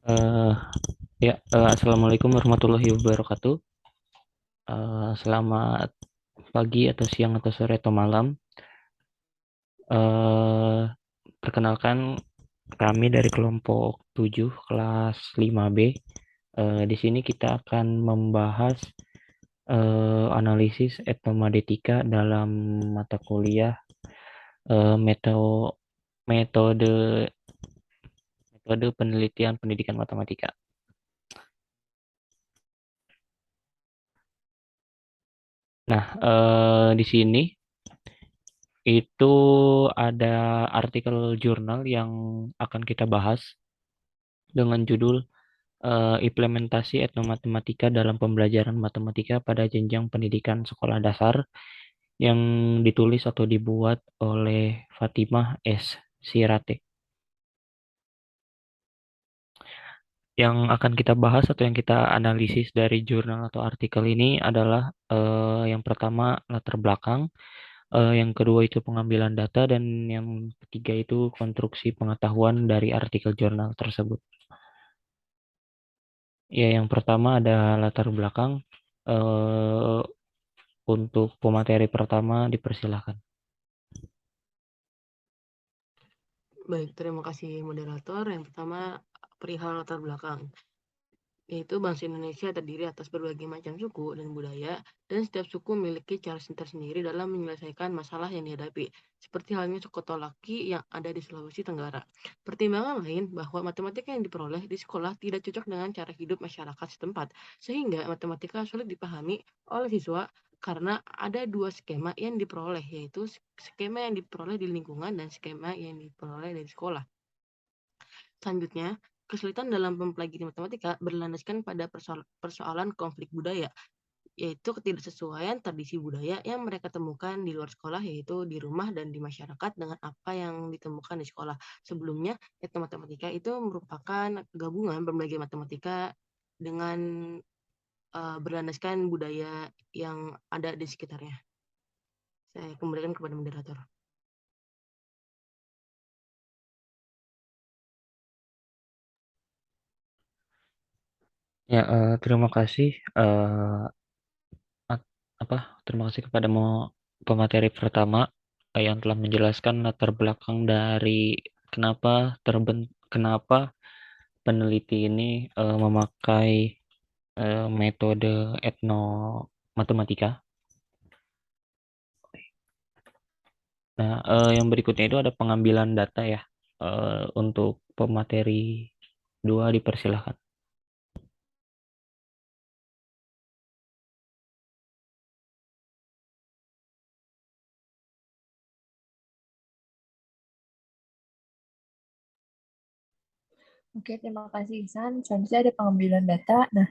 Eh, Assalamualaikum warahmatullahi wabarakatuh. Selamat pagi atau siang atau sore atau malam. Eh, Perkenalkan kami dari kelompok 7 kelas 5B. Di sini kita akan membahas analisis etnomadetika dalam mata kuliah eh, meto- metode metode penelitian pendidikan matematika. Nah, di sini itu ada artikel jurnal yang akan kita bahas dengan judul Implementasi Etnomatematika dalam Pembelajaran Matematika pada Jenjang Pendidikan Sekolah Dasar yang ditulis atau dibuat oleh Fatimah S. Sirate. Yang akan kita bahas atau yang kita analisis dari jurnal atau artikel ini adalah yang pertama latar belakang, yang kedua itu pengambilan data, dan yang ketiga itu konstruksi pengetahuan dari artikel jurnal tersebut. Ya, yang pertama ada latar belakang. Eh, untuk pemateri pertama dipersilahkan. Baik, terima kasih moderator. Yang pertama, perihal latar belakang, yaitu bangsa Indonesia terdiri atas berbagai macam suku dan budaya, dan setiap suku memiliki cara tersendiri dalam menyelesaikan masalah yang dihadapi, seperti halnya suku Tolaki yang ada di Sulawesi Tenggara. Pertimbangan lain bahwa matematika yang diperoleh di sekolah tidak cocok dengan cara hidup masyarakat setempat, sehingga matematika sulit dipahami oleh siswa karena ada dua skema yang diperoleh, yaitu skema yang diperoleh di lingkungan dan skema yang diperoleh dari sekolah. Selanjutnya, kesulitan dalam mempelajari matematika berlandaskan pada persoalan konflik budaya, yaitu ketidaksesuaian tradisi budaya yang mereka temukan di luar sekolah, yaitu di rumah dan di masyarakat dengan apa yang ditemukan di sekolah. Sebelumnya, etnomatematika itu merupakan gabungan pembelajaran matematika dengan berlandaskan budaya yang ada di sekitarnya. Saya kembalikan kepada moderator. Ya, terima kasih. At- Terima kasih kepada pemateri pertama yang telah menjelaskan latar belakang dari kenapa kenapa peneliti ini memakai metode etnomatematika. Nah, yang berikutnya itu ada pengambilan data ya. Untuk pemateri dua dipersilahkan. Oke, terima kasih Ihsan. Selanjutnya ada pengambilan data. Nah,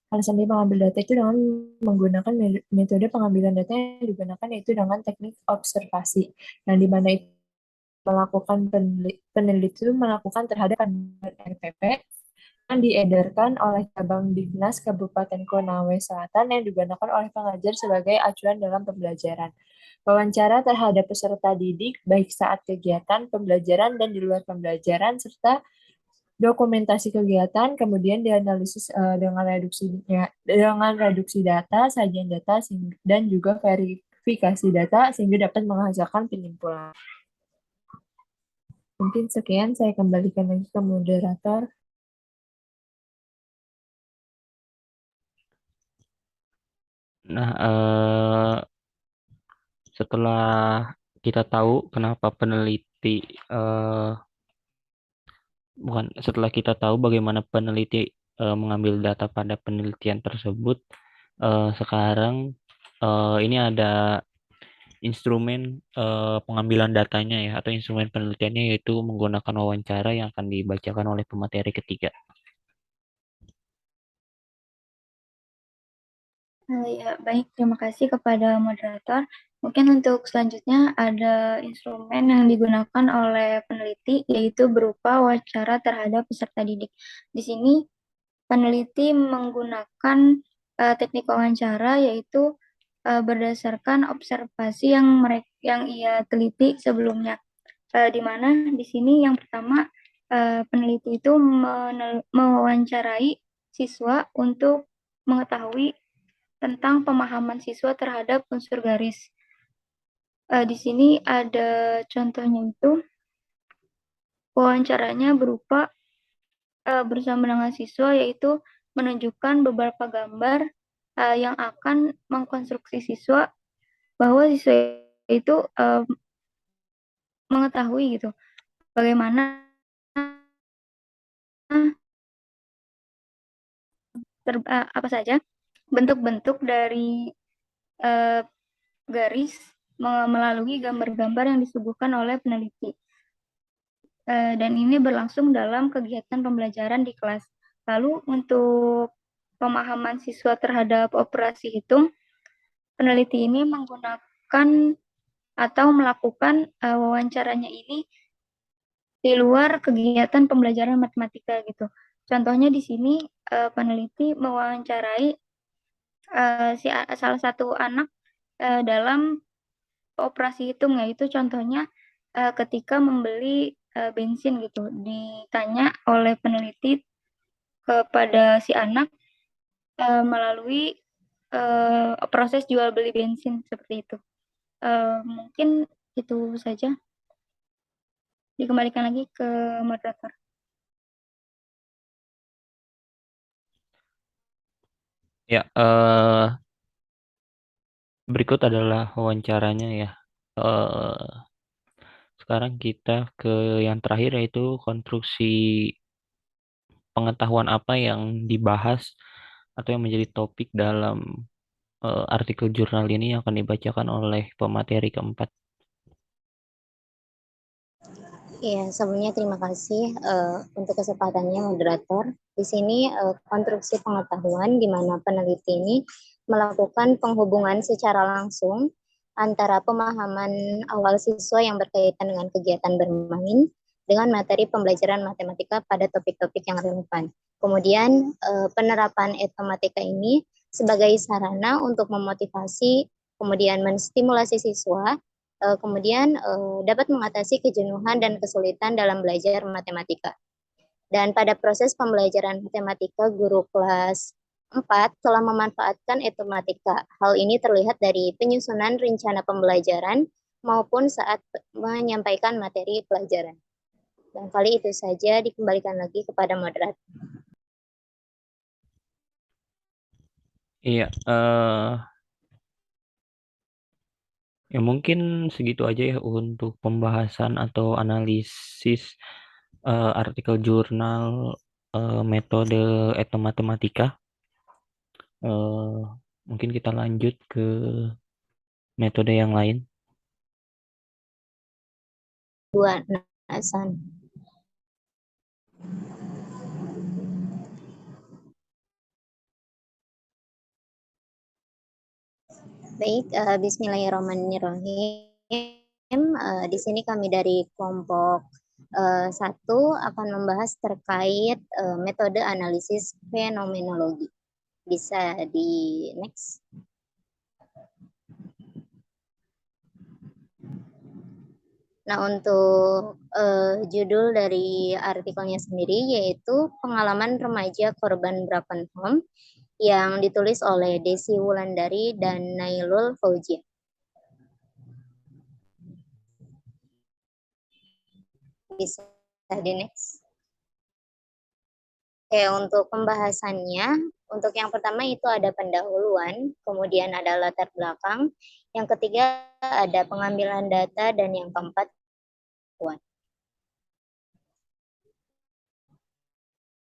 alasan dia mengambil data itu dengan menggunakan metode pengambilan data yang digunakan yaitu dengan teknik observasi. Nah, di mana itu melakukan peneliti itu melakukan terhadap kandungan RPP yang diedarkan oleh cabang Dignas Kabupaten Konawe Selatan yang digunakan oleh pengajar sebagai acuan dalam pembelajaran. Wawancara terhadap peserta didik baik saat kegiatan pembelajaran dan di luar pembelajaran serta dokumentasi kegiatan, kemudian dianalisis dengan reduksi data, sajian data, dan juga verifikasi data sehingga dapat menghasilkan penyimpulan. Mungkin sekian, saya kembalikan lagi ke moderator. Nah, setelah kita tahu kenapa peneliti eh, bukan setelah kita tahu bagaimana peneliti mengambil data pada penelitian tersebut, sekarang ini ada instrumen pengambilan datanya ya, atau instrumen penelitiannya, yaitu menggunakan wawancara yang akan dibacakan oleh pemateri ketiga. Ya, baik. Terima kasih kepada moderator. Mungkin untuk selanjutnya ada instrumen yang digunakan oleh peneliti, yaitu berupa wawancara terhadap peserta didik. Di sini peneliti menggunakan teknik wawancara, yaitu berdasarkan observasi yang ia teliti sebelumnya. Di mana di sini yang pertama peneliti itu mewawancarai siswa untuk mengetahui tentang pemahaman siswa terhadap unsur garis. Di sini ada contohnya itu, wawancaranya berupa bersama dengan siswa, yaitu menunjukkan beberapa gambar yang akan mengkonstruksi siswa bahwa siswa itu mengetahui gitu bagaimana apa saja bentuk-bentuk dari garis melalui gambar-gambar yang disuguhkan oleh peneliti. Dan ini berlangsung dalam kegiatan pembelajaran di kelas. Lalu untuk pemahaman siswa terhadap operasi hitung, peneliti ini menggunakan atau melakukan wawancaranya ini di luar kegiatan pembelajaran matematika gitu. Contohnya di sini peneliti mewawancarai salah satu anak dalam operasi hitung, yaitu contohnya ketika membeli bensin gitu, ditanya oleh peneliti kepada si anak melalui proses jual beli bensin seperti itu. Mungkin itu saja. Dikembalikan lagi ke moderator. Ya, berikut adalah wawancaranya ya. Sekarang kita ke yang terakhir, yaitu konstruksi pengetahuan apa yang dibahas atau yang menjadi topik dalam artikel jurnal ini yang akan dibacakan oleh pemateri keempat. Ya, sebelumnya terima kasih untuk kesempatannya moderator. Di sini konstruksi pengetahuan di mana peneliti ini melakukan penghubungan secara langsung antara pemahaman awal siswa yang berkaitan dengan kegiatan bermain dengan materi pembelajaran matematika pada topik-topik yang relevan. Kemudian penerapan etnomatika ini sebagai sarana untuk memotivasi, kemudian menstimulasi siswa, kemudian dapat mengatasi kejenuhan dan kesulitan dalam belajar matematika. Dan pada proses pembelajaran matematika, guru kelas 4 telah memanfaatkan etnomatika. Hal ini terlihat dari penyusunan rencana pembelajaran maupun saat menyampaikan materi pelajaran. Dan kali itu saja, dikembalikan lagi kepada moderator. Iya, ya mungkin segitu aja ya untuk pembahasan atau analisis artikel jurnal metode etnomatematika. Mungkin kita lanjut ke metode yang lain. Hasan. Baik, bismillahirrahmanirrahim. Di sini kami dari kelompok 1 akan membahas terkait metode analisis fenomenologi. Bisa di next. Nah, untuk judul dari artikelnya sendiri yaitu Pengalaman Remaja Korban Broken Home yang ditulis oleh Desi Wulandari dan Nailul Fauzia. Bisa di next. Oke, untuk pembahasannya, untuk yang pertama itu ada pendahuluan, kemudian ada latar belakang, yang ketiga ada pengambilan data, dan yang keempat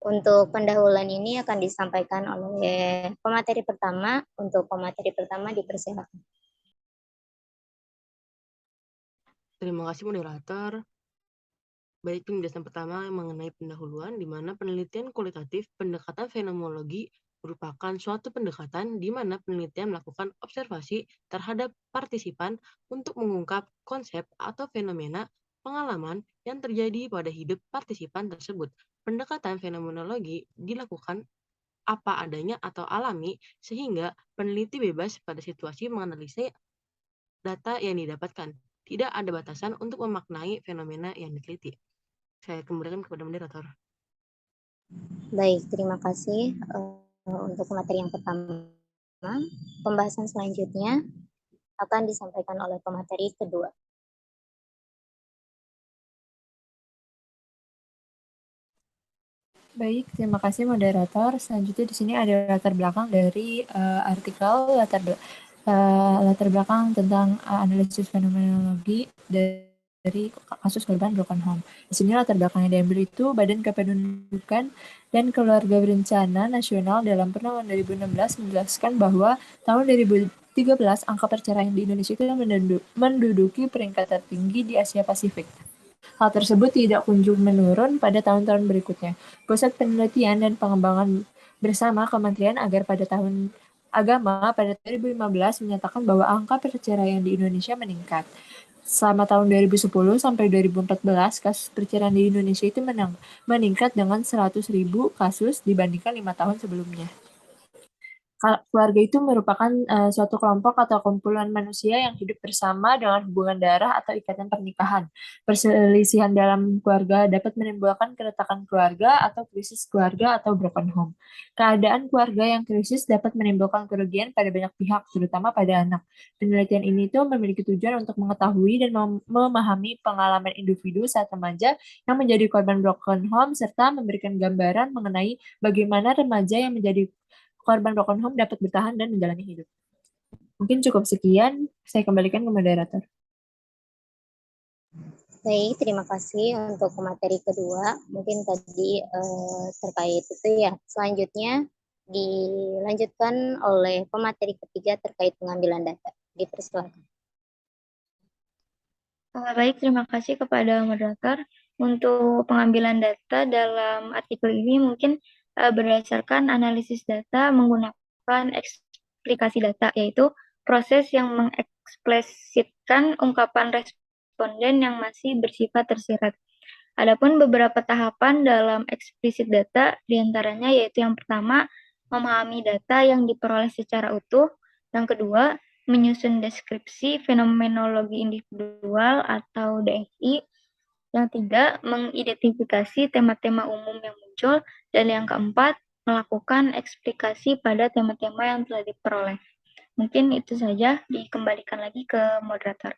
untuk pendahuluan ini akan disampaikan oleh pemateri pertama. Untuk pemateri pertama dipersilakan. Terima kasih moderator. Baik, penjelasan pertama mengenai pendahuluan, di mana penelitian kualitatif pendekatan fenomenologi merupakan suatu pendekatan di mana penelitian melakukan observasi terhadap partisipan untuk mengungkap konsep atau fenomena pengalaman yang terjadi pada hidup partisipan tersebut. Pendekatan fenomenologi dilakukan apa adanya atau alami, sehingga peneliti bebas pada situasi menganalisa data yang didapatkan. Tidak ada batasan untuk memaknai fenomena yang diteliti. Saya kembalikan kepada moderator. Baik, terima kasih untuk materi yang pertama. Pembahasan selanjutnya akan disampaikan oleh pemateri kedua. Baik, terima kasih moderator. Selanjutnya di sini ada latar belakang dari artikel latar belakang tentang analisis fenomenologi dari kasus korban broken home. Di sini latar belakang yang diambil itu Badan Kependudukan dan Keluarga Berencana Nasional dalam Pertemuan 2016 menjelaskan bahwa tahun 2013 angka perceraian di Indonesia itu menduduki peringkat tertinggi di Asia Pasifik. Hal tersebut tidak kunjung menurun pada tahun-tahun berikutnya. Pusat Penelitian dan Pengembangan bersama Kementerian Agar pada tahun Agama pada 2015 menyatakan bahwa angka perceraian di Indonesia meningkat. Selama tahun 2010 sampai 2014, kasus perceraian di Indonesia itu meningkat dengan 100.000 kasus dibandingkan 5 tahun sebelumnya. Keluarga itu merupakan suatu kelompok atau kumpulan manusia yang hidup bersama dengan hubungan darah atau ikatan pernikahan. Perselisihan dalam keluarga dapat menimbulkan keretakan keluarga atau krisis keluarga atau broken home. Keadaan keluarga yang krisis dapat menimbulkan kerugian pada banyak pihak, terutama pada anak. Penelitian ini tuh memiliki tujuan untuk mengetahui dan memahami pengalaman individu saat remaja yang menjadi korban broken home serta memberikan gambaran mengenai bagaimana remaja yang menjadi korban broken home dapat bertahan dan menjalani hidup. Mungkin cukup sekian, saya kembalikan ke moderator. Baik, terima kasih untuk materi kedua. Mungkin tadi terkait itu ya. Selanjutnya dilanjutkan oleh pemateri ketiga terkait pengambilan data. Dipersilakan. Baik, terima kasih kepada moderator. Untuk pengambilan data dalam artikel ini mungkin berdasarkan analisis data menggunakan eksplikasi data, yaitu proses yang mengeksplisitkan ungkapan responden yang masih bersifat tersirat. Adapun beberapa tahapan dalam eksplisit data, diantaranya yaitu yang pertama, memahami data yang diperoleh secara utuh, yang kedua, menyusun deskripsi fenomenologi individual atau DFI, yang tiga, mengidentifikasi tema-tema umum yang muncul, dan yang keempat, melakukan eksplikasi pada tema-tema yang telah diperoleh. Mungkin itu saja, dikembalikan lagi ke moderator.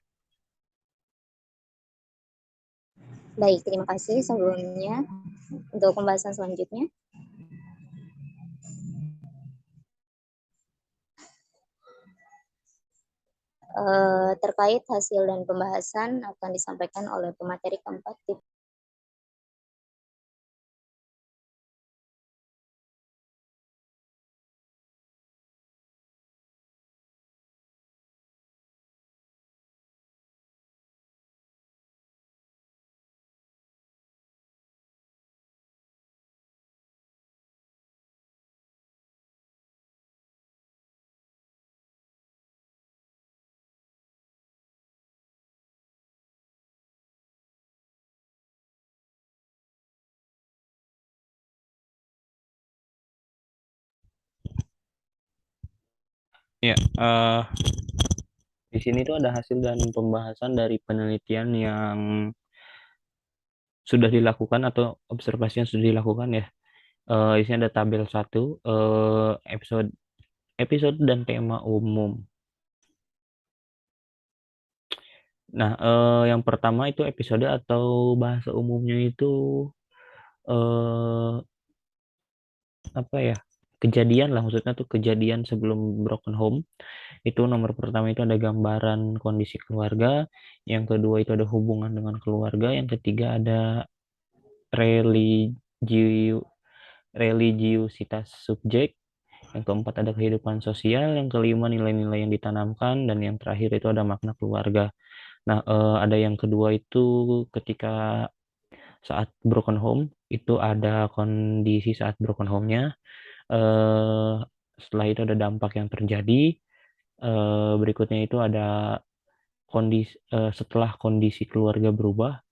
Baik, terima kasih sebelumnya. Untuk pembahasan selanjutnya. Terkait hasil dan pembahasan akan disampaikan oleh pemateri keempat. Ya, di sini tuh ada hasil dan pembahasan dari penelitian yang sudah dilakukan atau observasi yang sudah dilakukan ya. Di sini ada tabel 1, episode episode dan tema umum. Nah, yang pertama itu episode atau bahasa umumnya itu eh, apa ya? Kejadian lah, maksudnya tuh kejadian sebelum broken home. Itu nomor pertama itu ada gambaran kondisi keluarga, yang kedua itu ada hubungan dengan keluarga, yang ketiga ada religiu religiusitas subjek, yang keempat ada kehidupan sosial, yang kelima nilai-nilai yang ditanamkan, dan yang terakhir itu ada makna keluarga. Nah, ada yang kedua itu ketika saat broken home, itu ada kondisi saat broken home-nya. Eh, Setelah itu ada dampak yang terjadi. Berikutnya itu ada kondisi setelah kondisi keluarga berubah.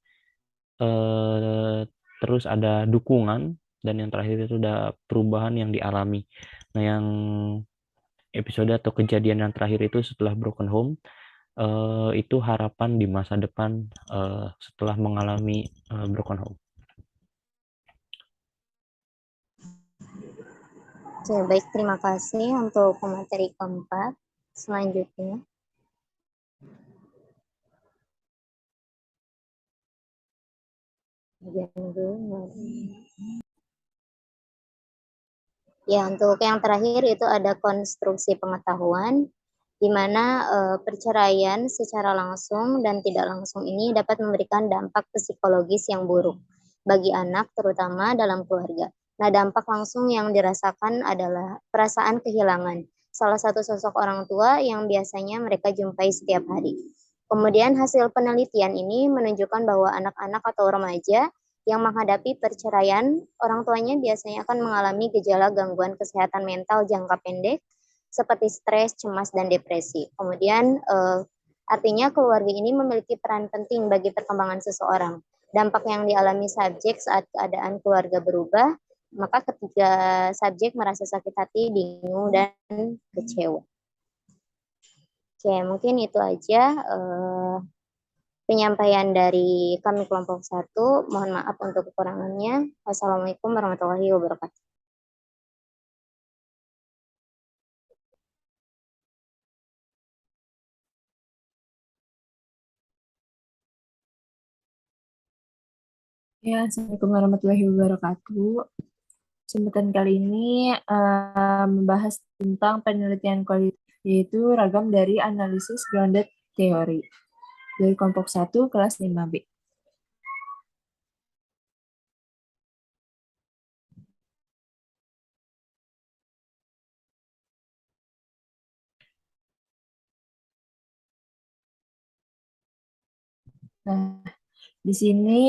Terus ada dukungan, dan yang terakhir itu ada perubahan yang dialami. Nah, yang episode atau kejadian yang terakhir itu setelah broken home, itu harapan di masa depan setelah mengalami broken home. Oke, baik, terima kasih untuk materi keempat. Selanjutnya, ya, untuk yang terakhir itu ada konstruksi pengetahuan, di mana perceraian secara langsung dan tidak langsung ini dapat memberikan dampak psikologis yang buruk bagi anak, terutama dalam keluarga. Nah, dampak langsung yang dirasakan adalah perasaan kehilangan salah satu sosok orang tua yang biasanya mereka jumpai setiap hari. Kemudian hasil penelitian ini menunjukkan bahwa anak-anak atau remaja yang menghadapi perceraian, orang tuanya biasanya akan mengalami gejala gangguan kesehatan mental jangka pendek seperti stres, cemas, dan depresi. Kemudian artinya keluarga ini memiliki peran penting bagi perkembangan seseorang. Dampak yang dialami subjek saat keadaan keluarga berubah, maka ketika subjek merasa sakit hati, bingung, dan kecewa. Oke, mungkin itu aja penyampaian dari kami kelompok 1. Mohon maaf untuk kekurangannya. Wassalamualaikum warahmatullahi wabarakatuh. Ya, Assalamualaikum warahmatullahi wabarakatuh. Kesempatan kali ini membahas tentang penelitian kualitatif, yaitu ragam dari analisis grounded theory dari kelompok 1 kelas 5B. Nah, di sini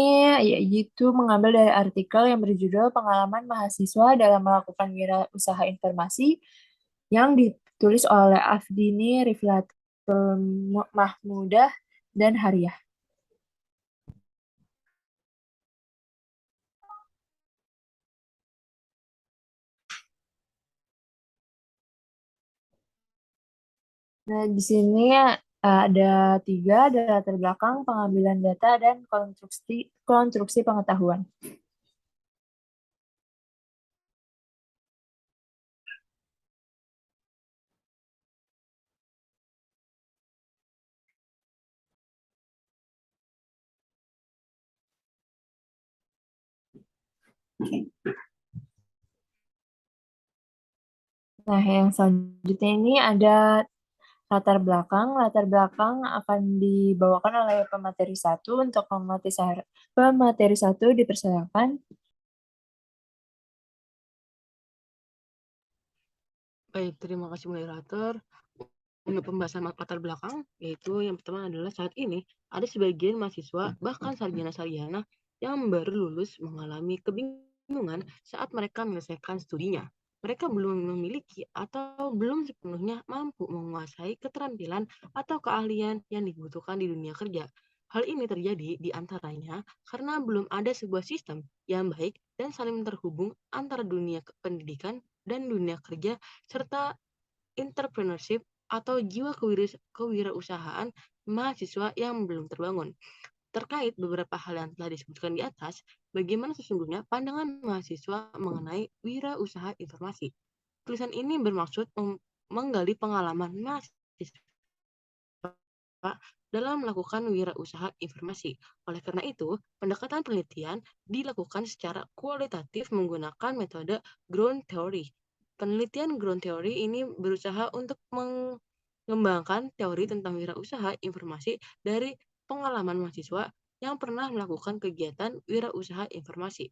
yaitu mengambil dari artikel yang berjudul Pengalaman Mahasiswa dalam Melakukan Wirausaha Informasi yang ditulis oleh Afdini Riflatul Mahmudah dan Haryah. Nah, di sini ada 3, ada latar belakang, pengambilan data, dan konstruksi pengetahuan. Nah, yang selanjutnya ini ada latar belakang. Latar belakang akan dibawakan oleh pemateri 1. Untuk pemateri 1 dipersilakan. Baik, terima kasih moderator. Untuk pembahasan latar belakang, yaitu yang pertama adalah saat ini ada sebagian mahasiswa, bahkan sarjana-sarjana yang baru lulus mengalami kebingungan saat mereka menyelesaikan studinya. Mereka belum memiliki atau belum sepenuhnya mampu menguasai keterampilan atau keahlian yang dibutuhkan di dunia kerja. Hal ini terjadi di antaranya karena belum ada sebuah sistem yang baik dan saling terhubung antara dunia pendidikan dan dunia kerja serta entrepreneurship atau jiwa kewirausahaan mahasiswa yang belum terbangun. Terkait beberapa hal yang telah disebutkan di atas, bagaimana sesungguhnya pandangan mahasiswa mengenai wirausaha informasi? Tulisan ini bermaksud menggali pengalaman mahasiswa dalam melakukan wirausaha informasi. Oleh karena itu, pendekatan penelitian dilakukan secara kualitatif menggunakan metode ground theory. Penelitian ground theory ini berusaha untuk mengembangkan teori tentang wirausaha informasi dari pengalaman mahasiswa yang pernah melakukan kegiatan wirausaha informasi.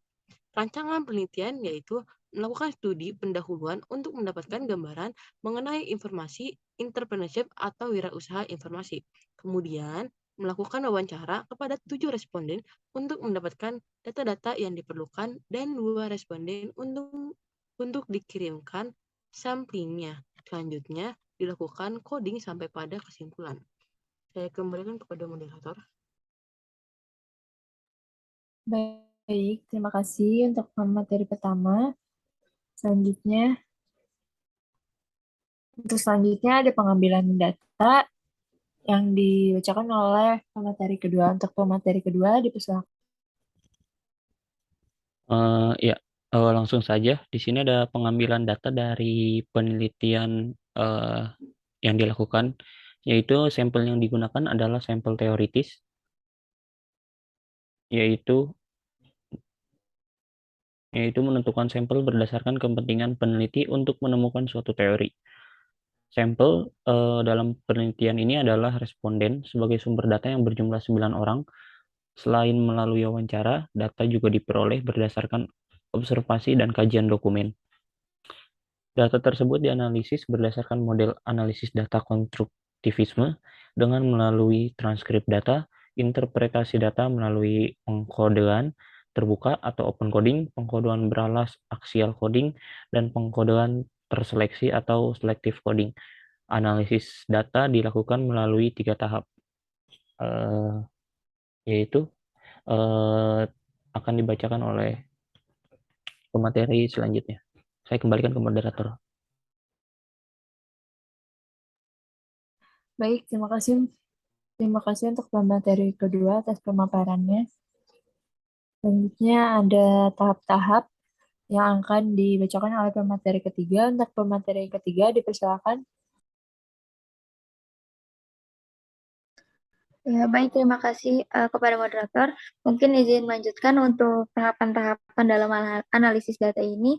Rancangan penelitian yaitu melakukan studi pendahuluan untuk mendapatkan gambaran mengenai informasi entrepreneurship atau wirausaha informasi. Kemudian, melakukan wawancara kepada 7 responden untuk mendapatkan data-data yang diperlukan dan 2 responden untuk dikirimkan samplingnya. Selanjutnya, dilakukan coding sampai pada kesimpulan. Saya kembalikan kepada moderator. Baik, terima kasih untuk materi pertama. Selanjutnya, ada pengambilan data yang dibacakan oleh pemateri kedua. Untuk pemateri kedua, dipersilakan. Ya, Langsung saja, di sini ada pengambilan data dari penelitian yang dilakukan, yaitu sampel yang digunakan adalah sampel teoritis, yaitu menentukan sampel berdasarkan kepentingan peneliti untuk menemukan suatu teori. Sampel dalam penelitian ini adalah responden sebagai sumber data yang berjumlah 9 orang. Selain melalui wawancara, data juga diperoleh berdasarkan observasi dan kajian dokumen. Data tersebut dianalisis berdasarkan model analisis data konstruktivisme dengan melalui transkrip data, interpretasi data melalui pengkodean terbuka atau open coding, pengkodean beralas axial coding, dan pengkodean terseleksi atau selective coding. Analisis data dilakukan melalui 3 tahap, yaitu akan dibacakan oleh pemateri selanjutnya. Saya kembalikan ke moderator. Baik, terima kasih. Terima kasih untuk pemateri kedua atas pemaparannya. Selanjutnya ada tahap-tahap yang akan dibacakan oleh pemateri ketiga. Untuk pemateri ketiga dipersilakan. Ya, baik, terima kasih kepada moderator. Mungkin izin melanjutkan untuk tahapan-tahapan dalam analisis data ini.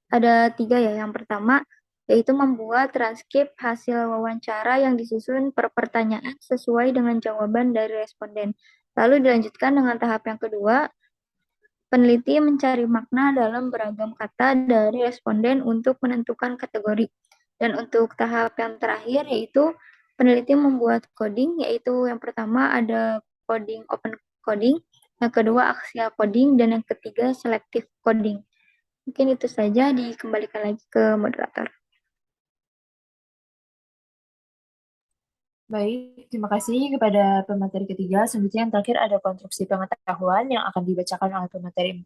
Ada 3 ya. Yang pertama, yaitu membuat transkrip hasil wawancara yang disusun per pertanyaan sesuai dengan jawaban dari responden. Lalu dilanjutkan dengan tahap yang kedua, peneliti mencari makna dalam beragam kata dari responden untuk menentukan kategori. Dan untuk tahap yang terakhir yaitu peneliti membuat coding, yaitu yang pertama ada coding open coding, yang kedua axial coding, dan yang ketiga selective coding. Mungkin itu saja, dikembalikan lagi ke moderator. Baik, terima kasih kepada pemateri ketiga. Selanjutnya yang terakhir ada konstruksi pengetahuan yang akan dibacakan oleh pemateri 4.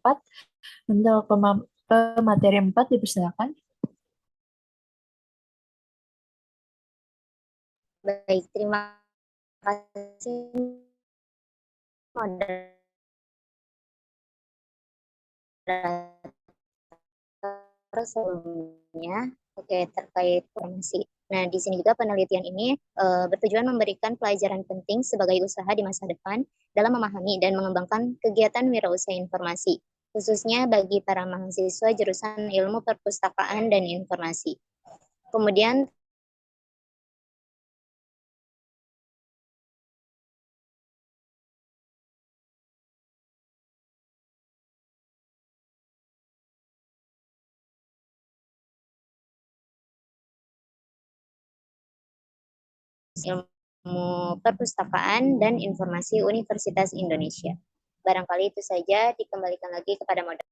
Untuk pemateri 4 dipersilakan. Baik, terima kasih moderator sebelumnya. Oke, terkait informasi. Nah, di sini juga penelitian ini bertujuan memberikan pelajaran penting sebagai usaha di masa depan dalam memahami dan mengembangkan kegiatan wirausaha informasi, khususnya bagi para mahasiswa jurusan ilmu perpustakaan dan informasi. Kemudian ilmu perpustakaan dan informasi Universitas Indonesia. Barangkali itu saja, dikembalikan lagi kepada moderator.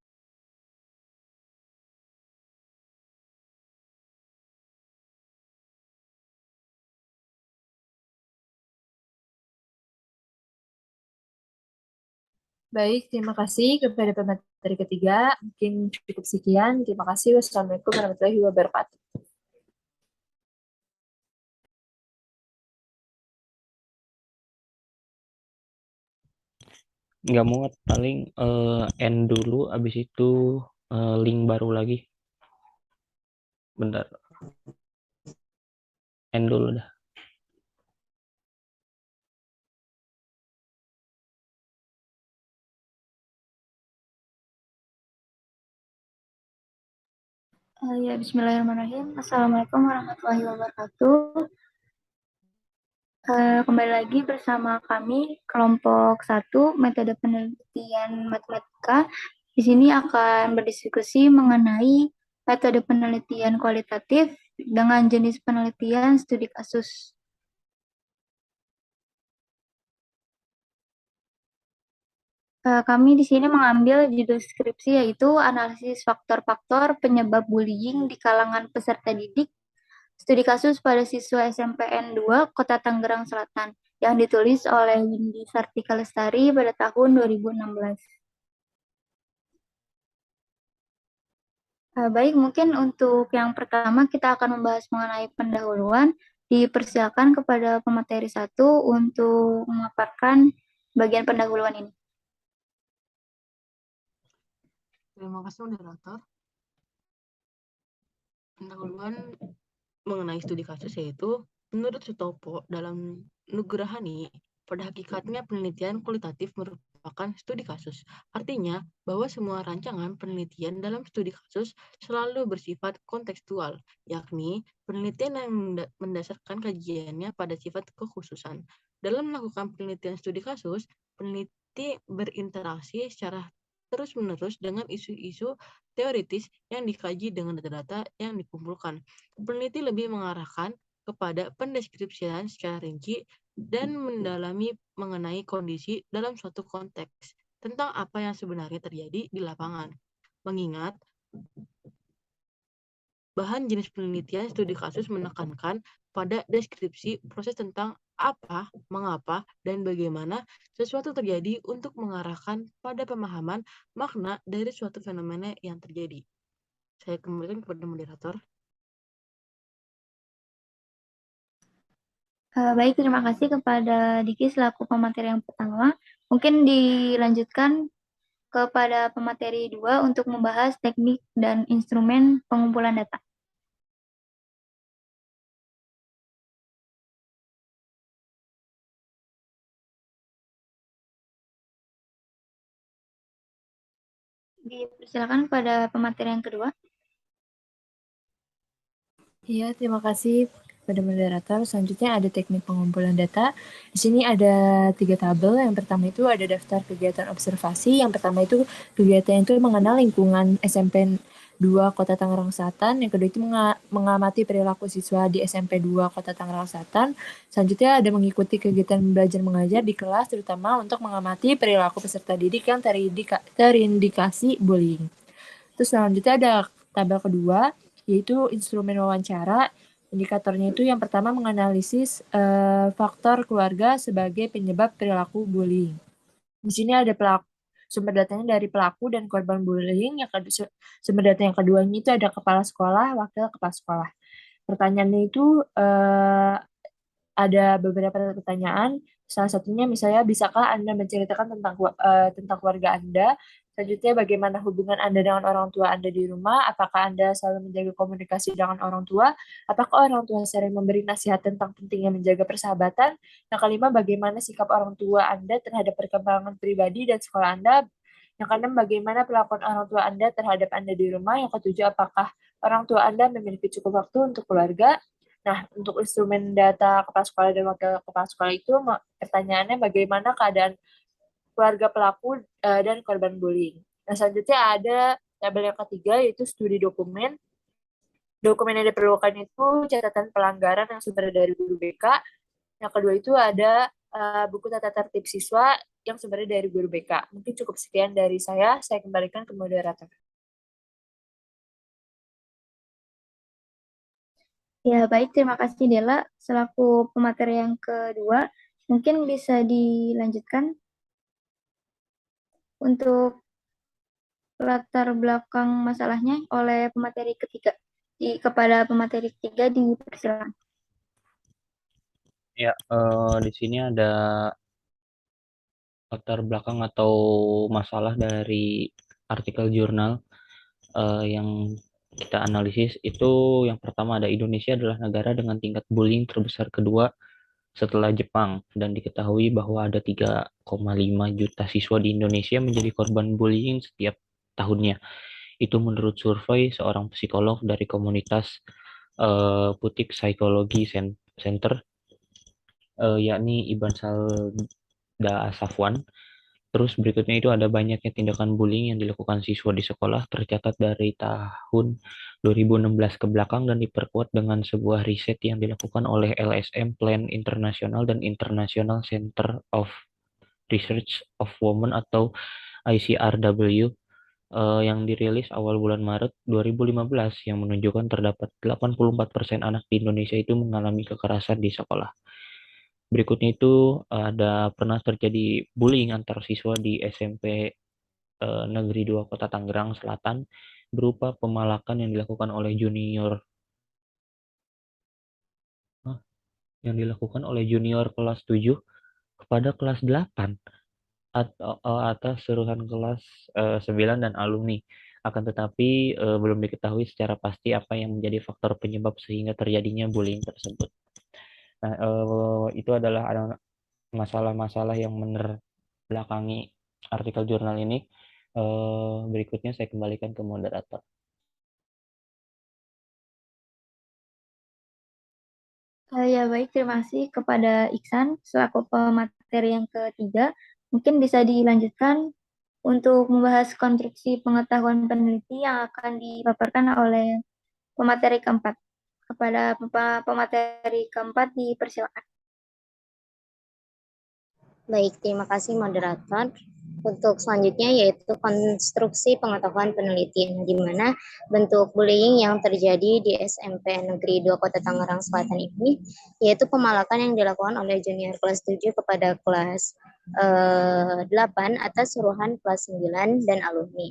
Baik, terima kasih kepada pemateri ketiga. Mungkin cukup sekian. Terima kasih. Wassalamualaikum warahmatullahi wabarakatuh. Nggak muat, paling end dulu, abis itu link baru lagi. Bentar, end dulu dah. Ya, bismillahirrahmanirrahim. Assalamualaikum warahmatullahi wabarakatuh. Kembali lagi bersama kami, kelompok 1, metode penelitian matematika. Di sini akan berdiskusi mengenai metode penelitian kualitatif dengan jenis penelitian studi kasus. Kami di sini mengambil judul skripsi yaitu analisis faktor-faktor penyebab bullying di kalangan peserta didik, studi kasus pada siswa SMPN 2 Kota Tangerang Selatan yang ditulis oleh Windy Sartika Lestari pada tahun 2016. Baik, mungkin untuk yang pertama kita akan membahas mengenai pendahuluan. Dipersilakan kepada pemateri 1 untuk memaparkan bagian pendahuluan ini. Terima kasih moderator. Pendahuluan mengenai studi kasus yaitu menurut Sutopo dalam Nugrahani, pada hakikatnya penelitian kualitatif merupakan studi kasus. Artinya bahwa semua rancangan penelitian dalam studi kasus selalu bersifat kontekstual, yakni penelitian yang mendasarkan kajiannya pada sifat kekhususan. Dalam melakukan penelitian studi kasus, peneliti berinteraksi secara terus-menerus dengan isu-isu teoritis yang dikaji dengan data-data yang dikumpulkan. Peneliti lebih mengarahkan kepada pendeskripsian secara rinci dan mendalami mengenai kondisi dalam suatu konteks tentang apa yang sebenarnya terjadi di lapangan. Mengingat bahan jenis penelitian studi kasus menekankan pada deskripsi proses tentang apa, mengapa, dan bagaimana sesuatu terjadi untuk mengarahkan pada pemahaman makna dari suatu fenomena yang terjadi. Saya kembalikan kepada moderator. Baik, terima kasih kepada Diki selaku pemateri yang pertama. Mungkin dilanjutkan kepada pemateri 2 untuk membahas teknik dan instrumen pengumpulan data. Dipersilakan pada pemateri yang kedua. Iya, terima kasih pada moderator. Selanjutnya ada teknik pengumpulan data. Di sini ada 3 tabel. Yang pertama itu ada daftar kegiatan observasi. Yang pertama itu kegiatan itu mengenal lingkungan SMP 2 Kota Tangerang Selatan. Yang kedua itu mengamati perilaku siswa di SMP 2 Kota Tangerang Selatan. Selanjutnya ada mengikuti kegiatan belajar mengajar di kelas, terutama untuk mengamati perilaku peserta didik yang terindikasi bullying. Terus selanjutnya ada tabel kedua, yaitu instrumen wawancara. Indikatornya itu yang pertama menganalisis faktor keluarga sebagai penyebab perilaku bullying. Di sini ada sumber datanya dari pelaku dan korban bullying. Sumber data yang keduanya itu ada kepala sekolah, wakil kepala sekolah. Pertanyaannya itu ada beberapa pertanyaan. Salah satunya misalnya, bisakah Anda menceritakan tentang keluarga Anda? Selanjutnya, bagaimana hubungan Anda dengan orang tua Anda di rumah? Apakah Anda selalu menjaga komunikasi dengan orang tua? Apakah orang tua sering memberi nasihat tentang pentingnya menjaga persahabatan? Yang kelima, bagaimana sikap orang tua Anda terhadap perkembangan pribadi dan sekolah Anda? Yang keenam, bagaimana perlakuan orang tua Anda terhadap Anda di rumah? Yang ketujuh, apakah orang tua Anda memiliki cukup waktu untuk keluarga? Nah, untuk instrumen data kepala sekolah dan wakil kepala sekolah itu, pertanyaannya bagaimana keadaan keluarga pelaku dan korban bullying. Nah, selanjutnya ada tabel yang ketiga, yaitu studi dokumen. Dokumen yang diperlukan itu catatan pelanggaran yang sumber dari guru BK. Yang kedua itu ada buku tata tertib siswa yang sumbernya dari guru BK. Mungkin cukup sekian dari saya kembalikan ke moderator. Ya, baik. Terima kasih, Dela. Selaku pemateri yang kedua, mungkin bisa dilanjutkan untuk latar belakang masalahnya oleh pemateri ketiga. Kepada pemateri ketiga dipersilakan. Ya, di sini ada latar belakang atau masalah dari artikel jurnal yang kita analisis. Itu yang pertama, ada Indonesia adalah negara dengan tingkat bullying terbesar kedua setelah Jepang, dan diketahui bahwa ada 3,5 juta siswa di Indonesia menjadi korban bullying setiap tahunnya. Itu menurut survei seorang psikolog dari komunitas Putik Psychology Center, yakni Iban Salda Safwan. Terus berikutnya itu ada banyaknya tindakan bullying yang dilakukan siswa di sekolah tercatat dari tahun 2016 ke belakang dan diperkuat dengan sebuah riset yang dilakukan oleh LSM Plan International dan International Center of Research of Women atau ICRW yang dirilis awal bulan Maret 2015 yang menunjukkan terdapat 84% anak di Indonesia itu mengalami kekerasan di sekolah. Berikutnya itu ada pernah terjadi bullying antar siswa di SMP Negeri 2 Kota Tangerang Selatan berupa pemalakan yang dilakukan oleh junior kelas 7 kepada kelas 8 atau atas suruhan kelas 9 dan alumni. Akan tetapi belum diketahui secara pasti apa yang menjadi faktor penyebab sehingga terjadinya bullying tersebut. Nah, itu adalah ada masalah-masalah yang menerbelakangi artikel jurnal ini. Berikutnya saya kembalikan ke moderator. Ya baik, terima kasih kepada Iksan selaku pemateri yang ketiga. Mungkin bisa dilanjutkan untuk membahas konstruksi pengetahuan peneliti yang akan dipaparkan oleh pemateri keempat. Kepada pemateri keempat dipersilakan. Baik, terima kasih moderator. Untuk selanjutnya yaitu konstruksi pengetahuan penelitian, di mana bentuk bullying yang terjadi di SMP Negeri 2 Kota Tangerang Selatan ini, yaitu pemalakan yang dilakukan oleh junior kelas 7 kepada kelas 8 atas suruhan kelas 9 dan alumni.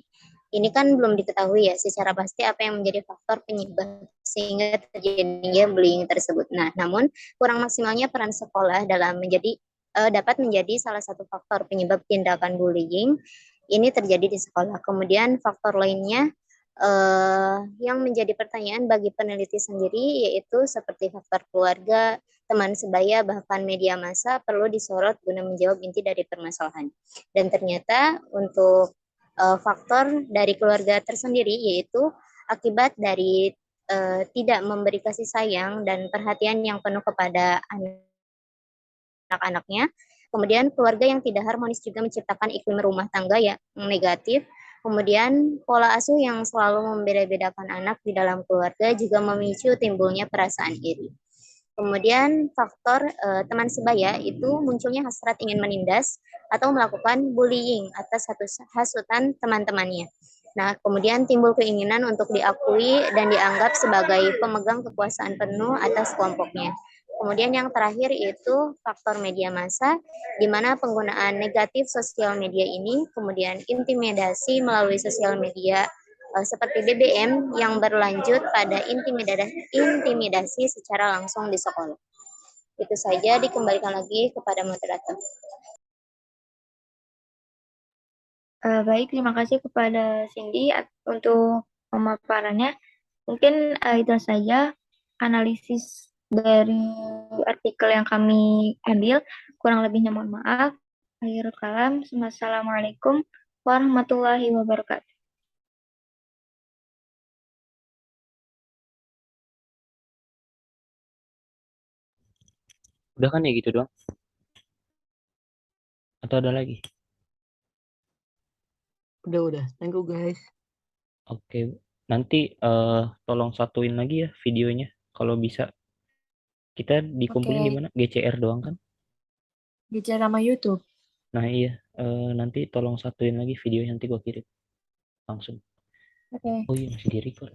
Ini kan belum diketahui ya secara pasti apa yang menjadi faktor penyebab sehingga terjadinya bullying tersebut. Nah, namun kurang maksimalnya peran sekolah dalam dapat menjadi salah satu faktor penyebab tindakan bullying ini terjadi di sekolah. Kemudian faktor lainnya yang menjadi pertanyaan bagi peneliti sendiri yaitu seperti faktor keluarga, teman sebaya, bahkan media massa perlu disorot guna menjawab inti dari permasalahan. Dan ternyata untuk faktor dari keluarga tersendiri yaitu akibat dari tidak memberi kasih sayang dan perhatian yang penuh kepada anak-anaknya. Kemudian keluarga yang tidak harmonis juga menciptakan iklim rumah tangga yang negatif. Kemudian pola asuh yang selalu membeda-bedakan anak di dalam keluarga juga memicu timbulnya perasaan iri. Kemudian faktor teman sebaya itu munculnya hasrat ingin menindas atau melakukan bullying atas hasutan teman-temannya. Nah, kemudian timbul keinginan untuk diakui dan dianggap sebagai pemegang kekuasaan penuh atas kelompoknya. Kemudian yang terakhir itu faktor media massa, di mana penggunaan negatif sosial media ini, kemudian intimidasi melalui sosial media seperti BBM yang berlanjut pada intimidasi secara langsung di sekolah. Itu saja, dikembalikan lagi kepada moderator. Baik, terima kasih kepada Cindy untuk pemaparannya. Mungkin itu saja analisis dari artikel yang kami ambil. Kurang lebihnya mohon maaf. Akhirul kalam. Wassalamualaikum warahmatullahi wabarakatuh. Udah kan ya gitu doang? Atau ada lagi? Udah. Thank you guys. Oke, nanti tolong satuin lagi ya videonya kalau bisa. Kita dikumpulin di Oke, mana? GCR doang kan? bicara sama YouTube. Nah iya, nanti tolong satuin lagi videonya nanti gua kirim langsung. Oke. Oh iya masih di record.